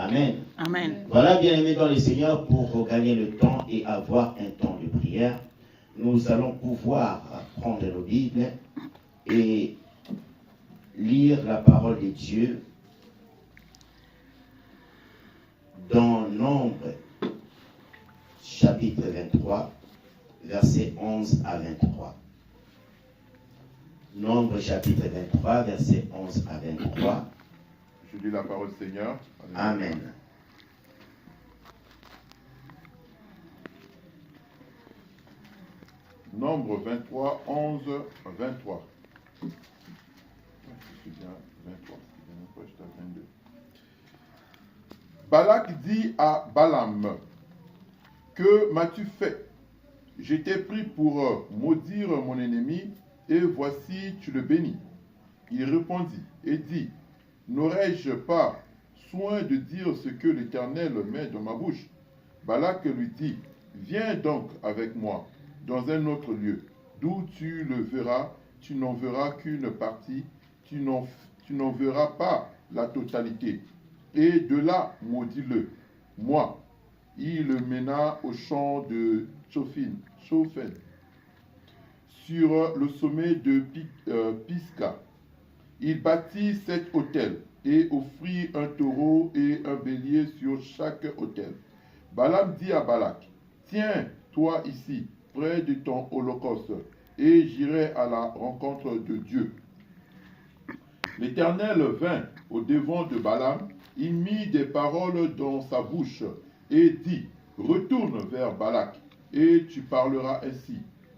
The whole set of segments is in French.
Amen. Amen. Voilà, bien-aimés dans le Seigneur, pour gagner le temps et avoir un temps de prière, nous allons pouvoir prendre nos Bibles et lire la parole de Dieu dans Nombre, chapitre 23, versets 11 à 23. Nombre, chapitre 23, versets 11 à 23. Je lis la parole du Seigneur. Amen. Nombre 23, 11, 23. Je suis bien 23, je suis à 22. Balak dit à Balaam, que m'as-tu fait? Je t'ai pris pour maudire mon ennemi, et voici tu le bénis. Il répondit et dit, n'aurais-je pas soin de dire ce que l'Éternel met dans ma bouche? Balak lui dit, viens donc avec moi dans un autre lieu, d'où tu le verras, tu n'en verras qu'une partie, tu n'en verras pas la totalité. Et de là, maudis-le. Moi, il le mena au champ de Tsofen, sur le sommet de Pisga. Il bâtit 7 autels et offrit un taureau et un bélier sur chaque autel. Balaam dit à Balak, tiens, toi ici, près de ton holocauste, et j'irai à la rencontre de Dieu. L'Éternel vint au devant de Balaam, il mit des paroles dans sa bouche, et dit, retourne vers Balak, et tu parleras ainsi.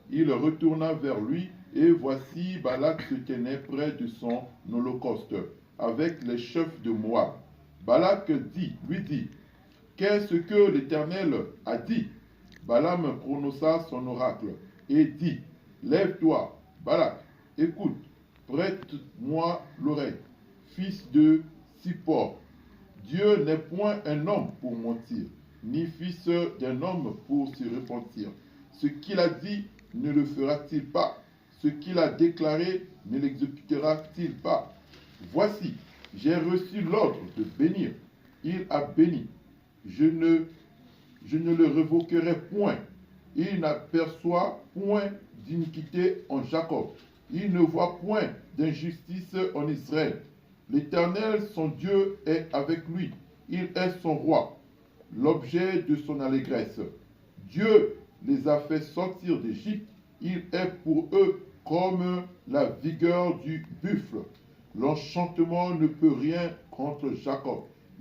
Il retourna vers lui, et voici Balak se tenait près de son holocauste, avec les chefs de Moab. Balak lui dit, qu'est-ce que l'Éternel a dit? Balaam prononça son oracle, et dit, lève-toi, Balak, écoute, prête-moi l'oreille, fils de Sippor. Dieu n'est point un homme pour mentir, ni fils d'un homme pour se repentir. Ce qu'il a dit, ne le fera-t-il pas? Ce qu'il a déclaré, ne l'exécutera-t-il pas? Voici, j'ai reçu l'ordre de bénir. Il a béni. Je ne le révoquerai point. Il n'aperçoit point d'iniquité en Jacob. Il ne voit point d'injustice en Israël. L'Éternel, son Dieu, est avec lui. Il est son roi, l'objet de son allégresse. Dieu les a fait sortir d'Égypte. Il est pour eux comme la vigueur du buffle. L'enchantement ne peut rien contre Jacob.